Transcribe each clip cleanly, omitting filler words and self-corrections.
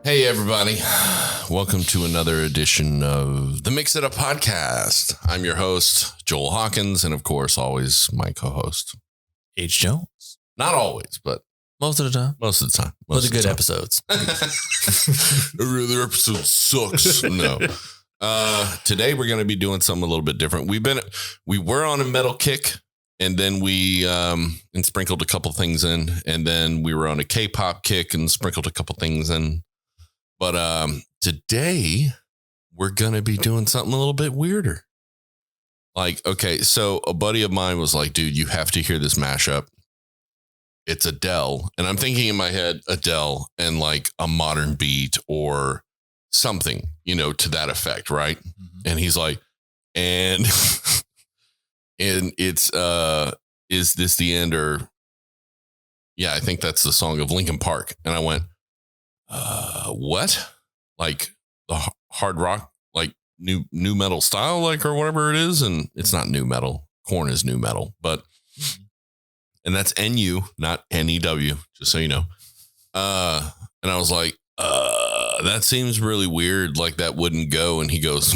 Hey, everybody. Welcome to another edition of the Mix It Up podcast. I'm your host, Joel Hawkins, and of course, always my co-host, H. Jones. Not always, but Most of the time. most of the time. For the good episodes. Every other episode sucks. No. Today we're going to be doing something a little bit different. We were on a metal kick, and then we and sprinkled a couple things in, and then we were on a K-pop kick and sprinkled a couple things in. But today we're going to be doing something a little bit weirder. Like, okay, so a buddy of mine was like, dude, you have to hear this mashup. It's Adele. And I'm thinking in my head, Adele and like a modern beat or something, you know, to that effect. Right. Mm-hmm. And he's like, and it's, is this the end? Or yeah, I think that's the song of Linkin Park. And I went, what? Like the hard rock, like new metal style, like, or whatever it is. And it's not new metal. Korn is new metal, but, and that's NU, not NEW, just so you know. And I was like, that seems really weird. Like that wouldn't go. And he goes,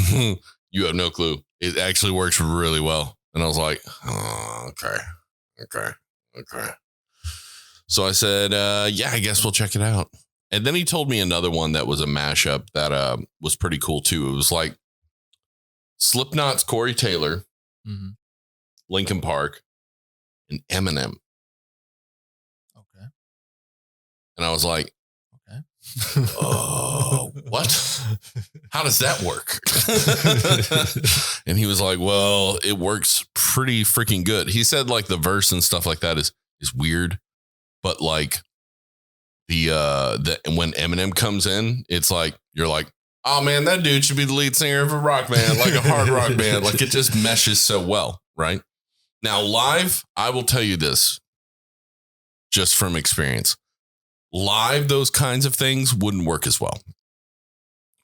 you have no clue. It actually works really well. And I was like, oh, okay. So I said, yeah, I guess we'll check it out. And then he told me another one that was a mashup that was pretty cool too. It was like Slipknot's Corey Taylor, Linkin Park, and Eminem. Okay. And I was like, okay. Oh, what? How does that work? And he was like, well, it works pretty freaking good. He said like the verse and stuff like that is weird, but like the when Eminem comes in, it's like you're like, oh man, that dude should be the lead singer of a rock band, like a hard rock band. Like it just meshes so well, right? Now live, I will tell you this, just from experience. Live, those kinds of things wouldn't work as well.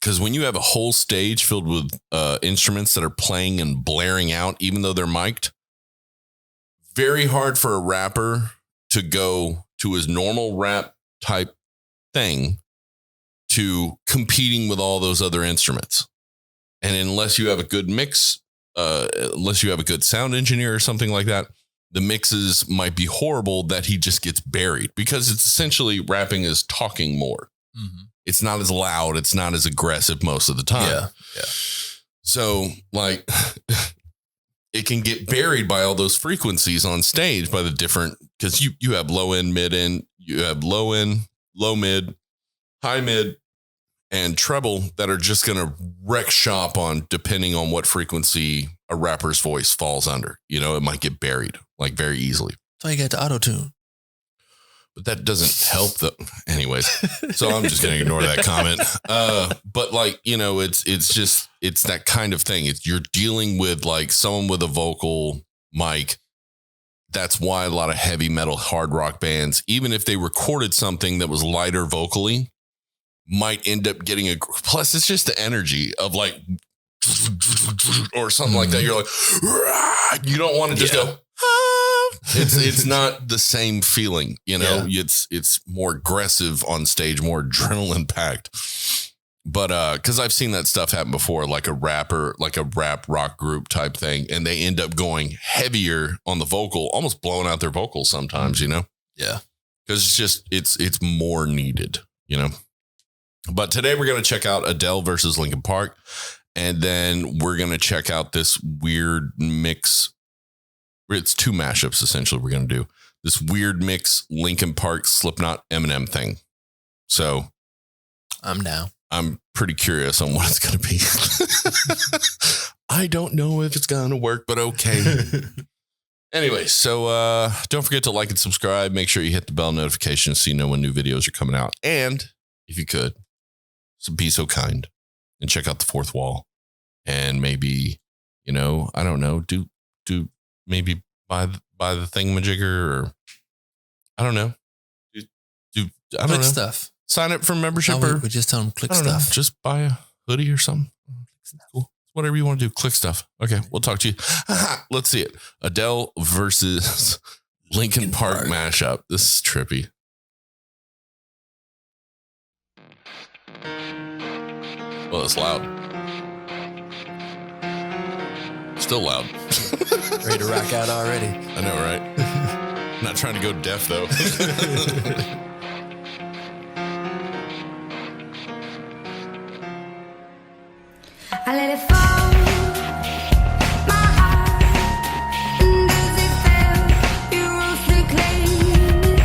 Because when you have a whole stage filled with instruments that are playing and blaring out, even though they're mic'd, very hard for a rapper to go to his normal rap type thing to competing with all those other instruments. And unless you have a good mix, unless you have a good sound engineer or something like that, the mixes might be horrible that he just gets buried because it's essentially rapping is talking more. Mm-hmm. It's not as loud. It's not as aggressive most of the time. Yeah. So like it can get buried by all those frequencies on stage by the different, because you have low end, mid end, you have low end, low mid, high mid, and treble that are just going to wreck shop on depending on what frequency a rapper's voice falls under. You know, it might get buried like very easily. So you get to auto tune. But that doesn't help anyways. So I'm just going to ignore that comment. But like, you know, it's that kind of thing. You're dealing with like someone with a vocal mic. That's why a lot of heavy metal hard rock bands, even if they recorded something that was lighter vocally, might end up getting plus it's just the energy of like, or something like that. You're like, you don't want to just go, it's not the same feeling, you know. Yeah. It's more aggressive on stage, more adrenaline packed. But because I've seen that stuff happen before, like a rapper, like a rap rock group type thing, and they end up going heavier on the vocal, almost blowing out their vocals sometimes, you know. Yeah, because it's just it's more needed, you know. But today we're gonna check out Adele versus Linkin Park, and then we're gonna check out this weird mix. It's two mashups, essentially, we're going to do. This weird mix, Linkin Park, Slipknot, Eminem thing. So I'm down. I'm pretty curious on what it's going to be. I don't know if it's going to work, but okay. Anyway, so don't forget to like and subscribe. Make sure you hit the bell notifications so you know when new videos are coming out. And if you could, be so kind and check out the fourth wall. And maybe, you know, I don't know, do maybe buy the thingamajigger, or I don't know. Do I don't click know stuff. Sign up for membership, no, or we just tell them click stuff. Know, just buy a hoodie or something. Cool. Whatever you want to do. Click stuff. Okay, we'll talk to you. Let's see it. Adele versus Linkin Park mashup. This is trippy. Well, it's loud. Still loud. Ready to rock out already. I know, right? Not trying to go deaf, though. I let it fall, my heart, and as it fell, you rose to claim it.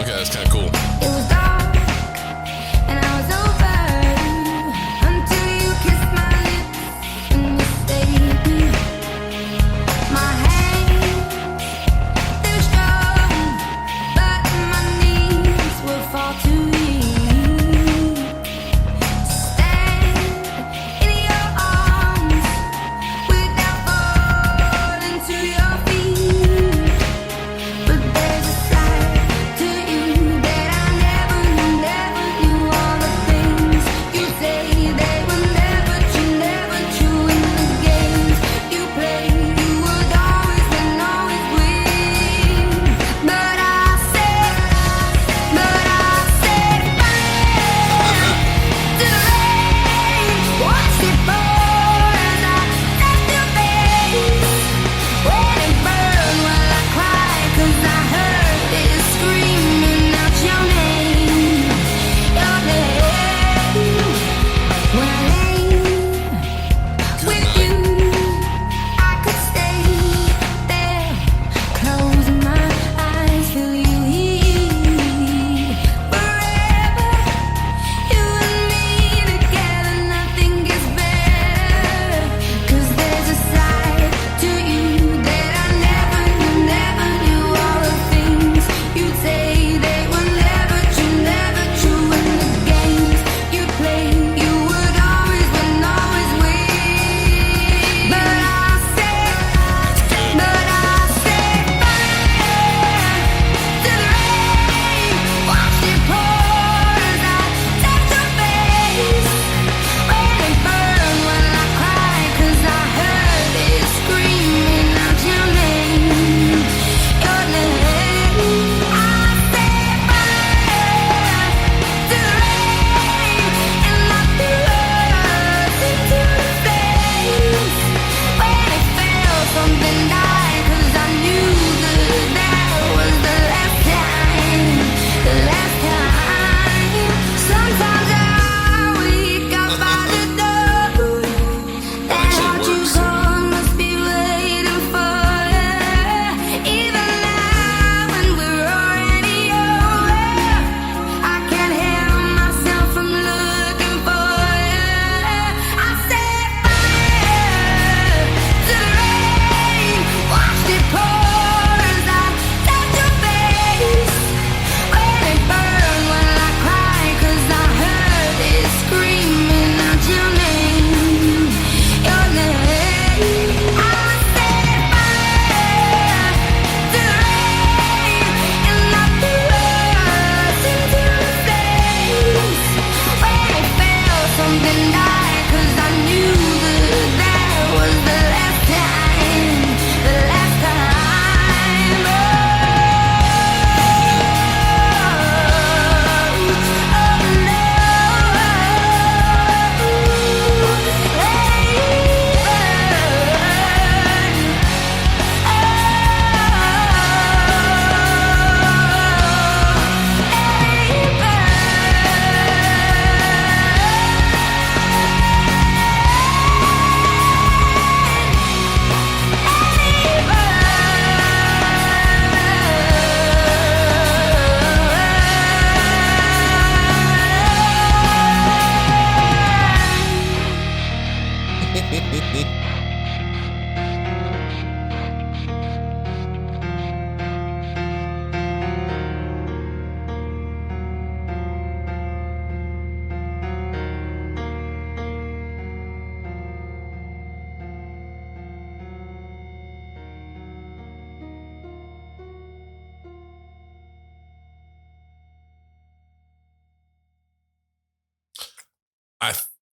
Okay, that's kind of cool. It was dark, and I was over, until you kissed my lips, and you stayed me. My hands, they're strong, but my knees will fall too weak.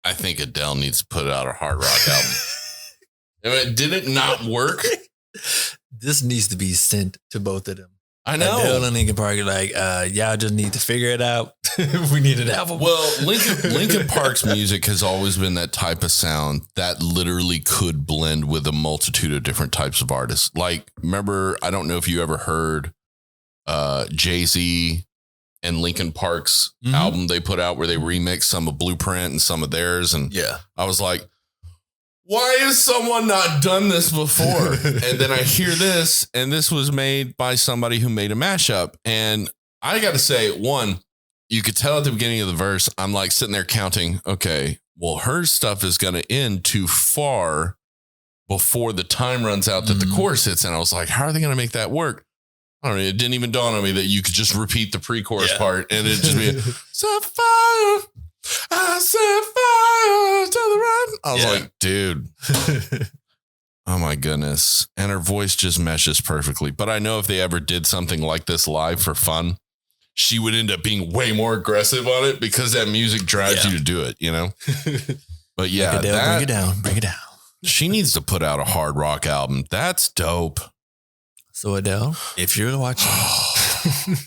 I think Adele needs to put out a hard rock album. I mean, did it not work? This needs to be sent to both of them. I know. Adele and Linkin Park are like, y'all just need to figure it out. We need an album. Well, Linkin Park's music has always been that type of sound that literally could blend with a multitude of different types of artists. Like, remember, I don't know if you ever heard Jay-Z and Linkin Park's album they put out where they remixed some of Blueprint and some of theirs. And yeah, I was like, why has someone not done this before? And then I hear this, and this was made by somebody who made a mashup. And I got to say, one, you could tell at the beginning of the verse, I'm like sitting there counting, okay, well, her stuff is going to end too far before the time runs out that the chorus hits. And I was like, how are they going to make that work? I don't know. It didn't even dawn on me that you could just repeat the pre-chorus part and it'd just be, set fire. I set fire to the right. I was like, dude, oh my goodness. And her voice just meshes perfectly. But I know if they ever did something like this live for fun, she would end up being way more aggressive on it because that music drives you to do it, you know? But yeah, bring it down. She needs to put out a hard rock album. That's dope. So Adele, if you're watching,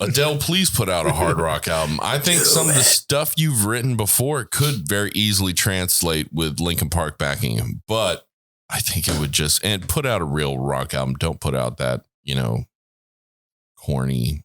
Adele, please put out a hard rock album. I think some of the stuff you've written before could very easily translate with Linkin Park backing him, but I think it would just, and put out a real rock album. Don't put out that, you know, corny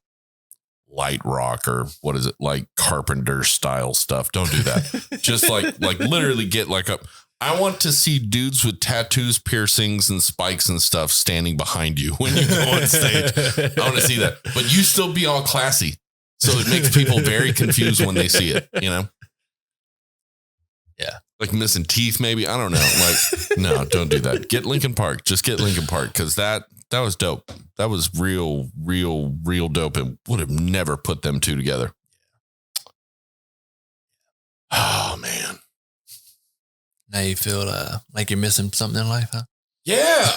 light rock or what is it, like Carpenter style stuff. Don't do that. Just like literally get like a, I want to see dudes with tattoos, piercings, and spikes and stuff standing behind you when you go on stage. I want to see that. But you still be all classy. So it makes people very confused when they see it, you know? Yeah. Like missing teeth, maybe. I don't know. Like, no, don't do that. Get Linkin Park. Just get Linkin Park because that was dope. That was real dope. And would have never put them two together. Oh, man. Now you feel like you're missing something in life, huh? Yeah.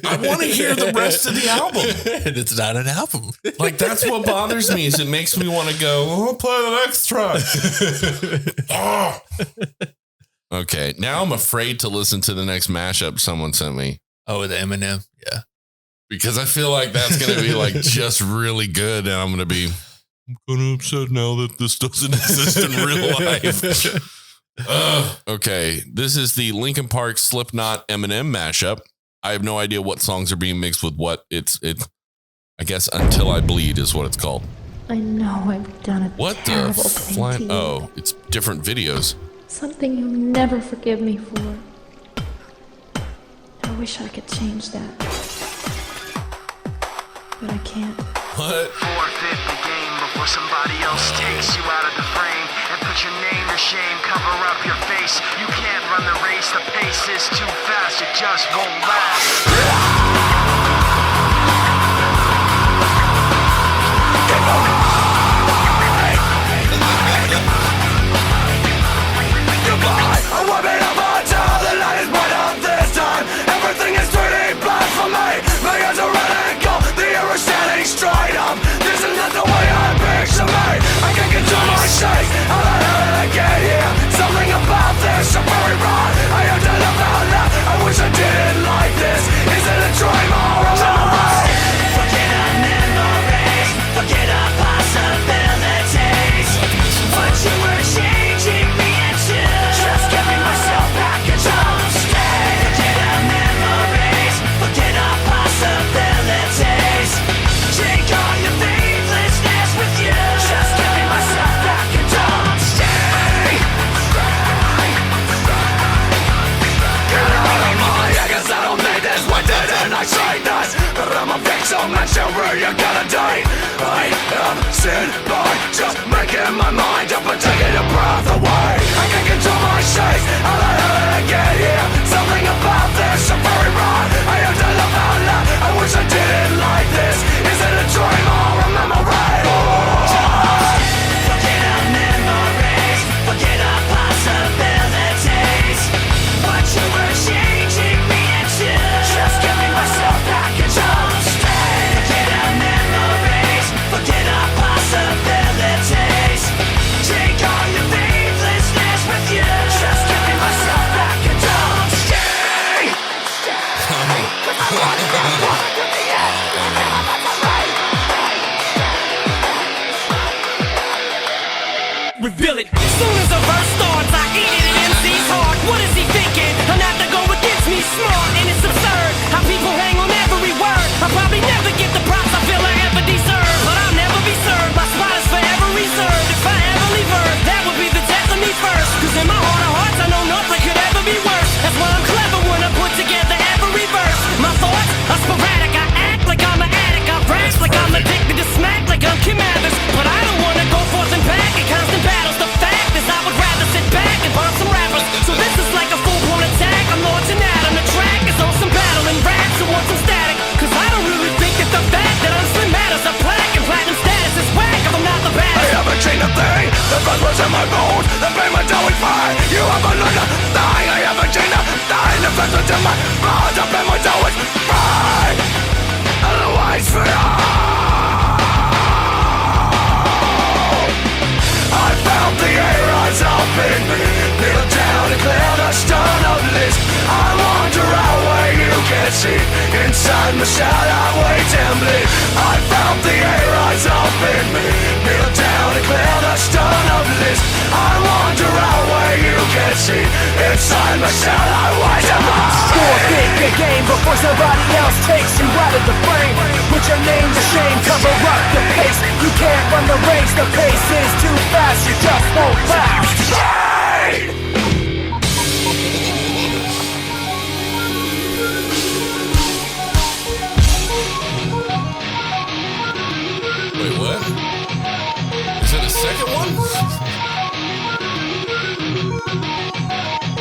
I want to hear the rest of the album. And it's not an album. Like, that's what bothers me is it makes me want to go, oh, play the next track. Oh. Okay. Now I'm afraid to listen to the next mashup someone sent me. Oh, with Eminem. Yeah. Because I feel like that's going to be like just really good. And I'm going to be kind of upset now that this doesn't exist in real life. Okay, this is the Linkin Park Slipknot Eminem mashup. I have no idea what songs are being mixed with what. It's I guess Until I Bleed is what it's called. I know I've done a What the terrible thing to you. Oh, it's different videos. Something you'll never forgive me for. I wish I could change that. But I can't. What? Forfeit the game before somebody else takes you out of the frame and put your name to shame, cover up your face. You can't run the race, the pace is too fast, it just won't last. Goodbye, I'm warming up until the light is bright up this time. Everything is 3D black for me. My hands are running cold, the air is standing straight up. This is not the way I picture me. I can't control my shakes. How the hell did I get here? Something about this is very wrong. I have to live out loud. I wish I didn't like this. Is it a dream or a memory? Forget our memories. Forget our possibilities. What you were changing me into. Just giving myself back a jump stay. Forget our memories. Forget our possibilities. Take all your faithlessness with you. Just giving myself back a jump stay. Get out of my head, 'cause I don't make this. Why didn't I say this? But I'm a victim and sure you gotta die. I am sin by just making my mind up and taking your breath away. I can't control my shakes. How the hell did I get here? Something about this is very wrong. I have to live out loud. I wish I didn't like this. Is it a dream or a memory? Forget our memories. Forget our possibilities. What you were changing me into. Just giving myself back a jump stay. Forget our memories. Forget our possibilities. Soon as a verse starts, I eat it in MC's heart. What is he thinking? Not to go against me, smart, and it's absurd how people hang on every word. I'll probably never get the props I feel I ever deserve, but I'll never be served. My spot is forever reserved. If I ever leave Earth, that would be the death of me first. Cause in my heart of hearts, I know nothing could ever be worse. That's why I'm clever when I put together every verse. My thoughts are sporadic. I act like I'm an addict. I rap like I'm addicted to smack, like I'm Kim Mathers. But I don't wanna go forth and back in constant battles. The fact is I would rather sit back and bomb some rappers. So this is like a full-blown attack. I'm launching out on the track. It's on some battle and raps who want some static. Cause I don't really think that the fact that I'm slim matters. A plaque and platinum status is whack if I'm not the baddest. I haven't changed a thing. The buzz was in my bones. The payment always fine. You haven't learned a thing. I haven't changed a thing. The buzz was in my bones. The payment always fine. Otherwise for I found the errors up in me. Kneel down and clear the stone of list. I wander out where you can see. Inside my shell I wait and bleed. I found the errors up in me. Kneel down and clear the stone of list. I wander out where you can see. Inside my shell I wait and bleed. Forfeit the game before somebody else takes you out of the frame. Put your name to shame, cover up the pace. You can't run the race, the pace is too fast. You just won't last. Wait, what? Is it a second one?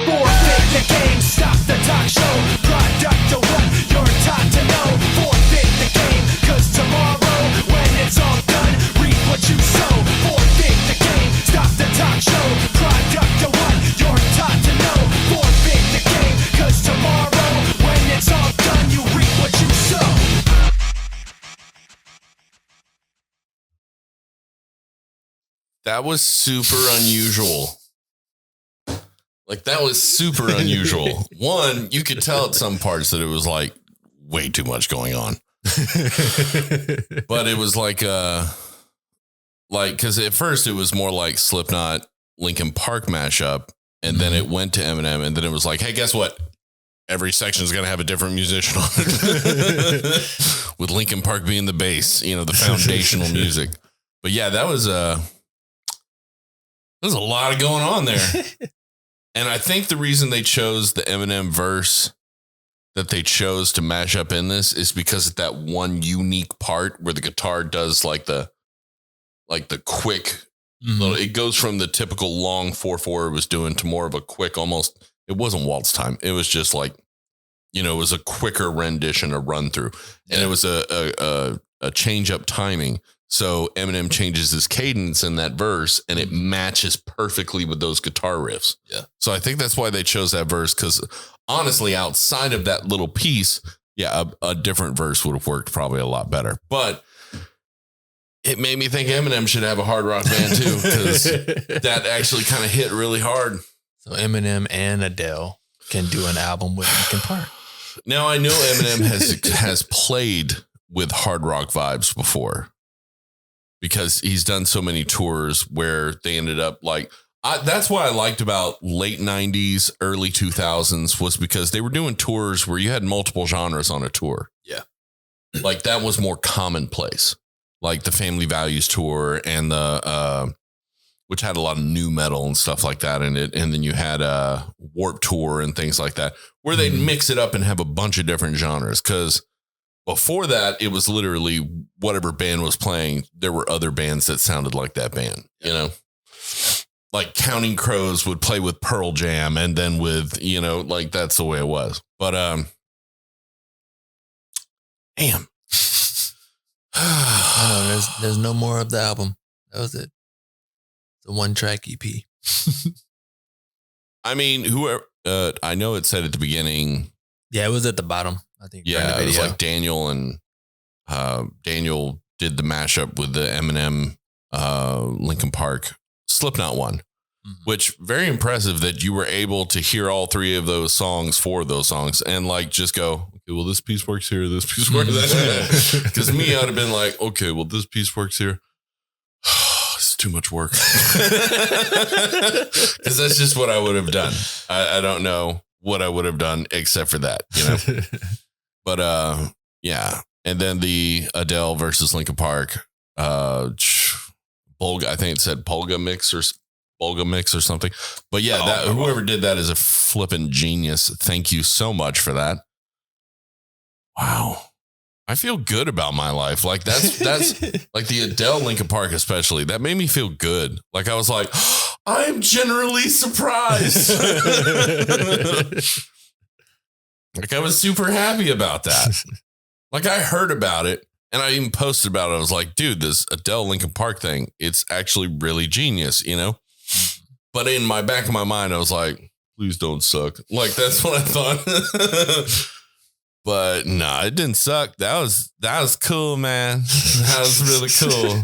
Forfeit the game, stop the talk show. Product of what you're taught to know. Forfeit the game, cause tomorrow when it's all done, reap what you sow. Forfeit the game, stop the talk show. Product of what you're taught to know. Forfeit the game, cause tomorrow when it's all done, you reap what you sow. That was super unusual. Like, that was super unusual. One, you could tell at some parts that it was like way too much going on. But it was like, cause at first it was more like Slipknot, Linkin Park mashup. And then it went to Eminem. And then it was like, hey, guess what? Every section is going to have a different musician on it. With Linkin Park being the bass, you know, the foundational music. But yeah, that was there's a lot of going on there. And I think the reason they chose the Eminem verse that they chose to mash up in this is because of that one unique part where the guitar does like the quick, little, it goes from the typical long 4/4 it was doing to more of a quick, almost, it wasn't waltz time. It was just like, you know, it was a quicker rendition, a run through, and it was a change up timing. So Eminem changes his cadence in that verse and it matches perfectly with those guitar riffs. Yeah. So I think that's why they chose that verse. Cause honestly, outside of that little piece, a different verse would have worked probably a lot better, but it made me think Eminem should have a hard rock band too. Cause that actually kind of hit really hard. So Eminem and Adele can do an album with Linkin Park. Now I know Eminem has played with hard rock vibes before, because he's done so many tours where they ended up like, that's what I liked about late 90s, early 2000s was because they were doing tours where you had multiple genres on a tour. Yeah. Like that was more commonplace, like the Family Values tour and the, which had a lot of new metal and stuff like that in it. And then you had a Warped Tour and things like that, where they'd mix it up and have a bunch of different genres. Cause before that, it was literally whatever band was playing. There were other bands that sounded like that band, you know, like Counting Crows would play with Pearl Jam and then with, you know, like that's the way it was. But, damn. There's no more of the album. That was it. The 1-track EP. I mean, whoever, I know it said at the beginning. Yeah, it was at the bottom. I think. Yeah, it was like Daniel and Daniel did the mashup with the Eminem, Linkin Park, Slipknot one, which very impressive that you were able to hear all three of those songs and like just go, okay, well, this piece works here, this piece works there. Because me, I'd have been like, okay, well, this piece works here. It's too much work. Because that's just what I would have done. I don't know what I would have done except for that, you know. But yeah. And then the Adele versus Linkin Park, Pulga, I think it said Pulga mix or something. But yeah, whoever did that is a flipping genius. Thank you so much for that. Wow. I feel good about my life. Like that's like the Adele Linkin Park, especially. That made me feel good. Like I was like, I'm generally surprised. Like I was super happy about that. Like I heard about it and I even posted about it. I was like, dude, this Adele Linkin Park thing, it's actually really genius, you know? But in my back of my mind, I was like, please don't suck. Like that's what I thought. But no, it didn't suck. That was cool, man. That was really cool.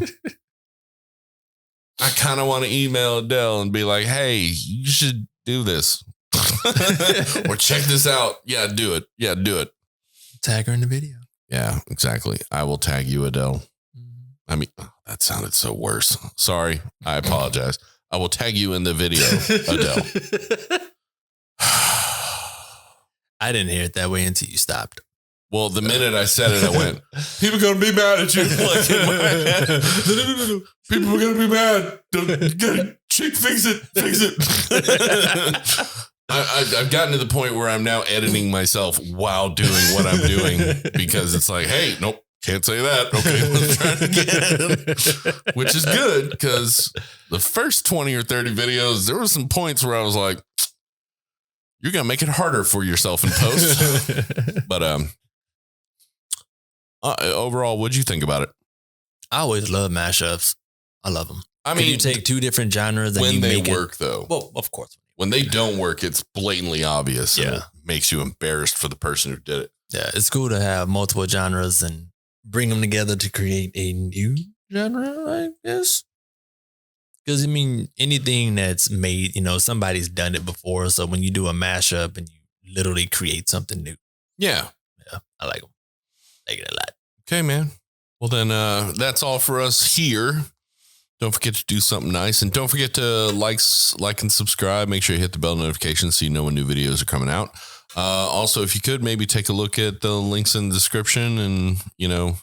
I kind of want to email Adele and be like, hey, you should do this. Or check this out. Yeah, do it. Yeah, do it. Tag her in the video. Yeah, exactly. I will tag you, Adele. I mean, that sounded so worse. Sorry. I apologize. I will tag you in the video, Adele. I didn't hear it that way until you stopped. Well, the minute I said it, I went, people are going to be mad at you. Like in my head. People are going to be mad. Chick, fix it. I've gotten to the point where I'm now editing myself while doing what I'm doing because it's like, hey, nope, can't say that. Okay, let's try it again. Which is good because the first 20 or 30 videos, there were some points where I was like, you're going to make it harder for yourself in post. But overall, what'd you think about it? I always love mashups. I love them. I mean, you take two different genres and when you they make work, it, though. Well, of course. When they don't work, it's blatantly obvious. Yeah. And it makes you embarrassed for the person who did it. Yeah, it's cool to have multiple genres and bring them together to create a new genre, I guess. Because, I mean, anything that's made, you know, somebody's done it before. So when you do a mashup and you literally create something new. Yeah. Yeah, I like them. I like it a lot. Okay, man. Well, then that's all for us here. Don't forget to do something nice. And don't forget to like and subscribe. Make sure you hit the bell notification so you know when new videos are coming out. Also, if you could, maybe take a look at the links in the description and, you know,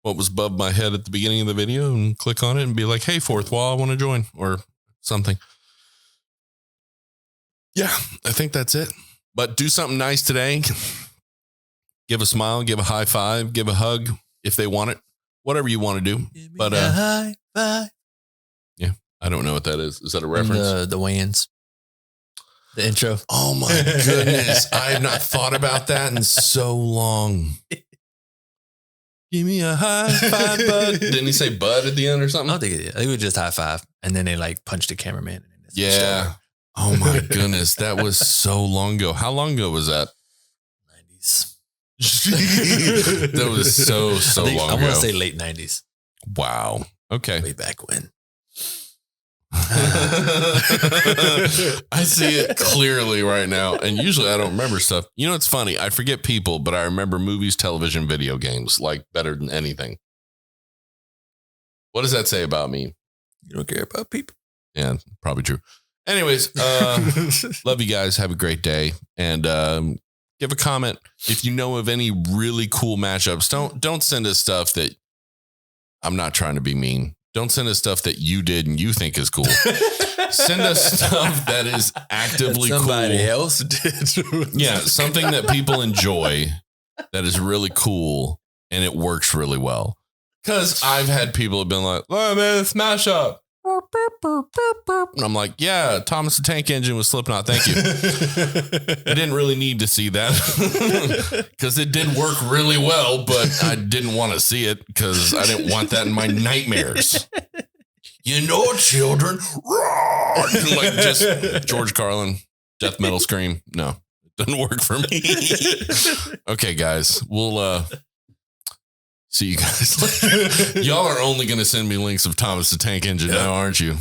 what was above my head at the beginning of the video and click on it and be like, hey, fourth wall, I want to join or something. Yeah, I think that's it. But do something nice today. Give a smile, give a high five, give a hug if they want it. Whatever you want to do. But a high five. Yeah, I don't know what that is. Is that a reference? The weigh-ins. The intro. Oh my goodness. I have not thought about that in so long. Give me a high five, bud. Didn't he say bud at the end or something? I don't think it would just high five. And then they like punch the cameraman. And yeah. Oh my goodness. That was so long ago. How long ago was that? 90s. That was so long ago. I want to say late 90s. Wow. Okay. Way back when. I see it clearly right now. And usually I don't remember stuff. You know, it's funny. I forget people, but I remember movies, television, video games like better than anything. What does that say about me? You don't care about people. Yeah, probably true. Anyways, love you guys. Have a great day. And give a comment if you know of any really cool mashups. Don't send us stuff that I'm not trying to be mean. Don't send us stuff that you did and you think is cool. Send us stuff that is actively Somebody cool. else did. Yeah, something that people enjoy that is really cool and it works really well. Because I've had people have been like, oh man, it's Mashup. And I'm like, yeah, Thomas the Tank Engine with Slipknot. Thank you. I didn't really need to see that because it did work really well, but I didn't want to see it because I didn't want that in my nightmares. You know, children, roar! Like just George Carlin, death metal scream. No, it doesn't work for me. Okay, guys, we'll see you guys later. Y'all are only going to send me links of Thomas the Tank Engine now, aren't you?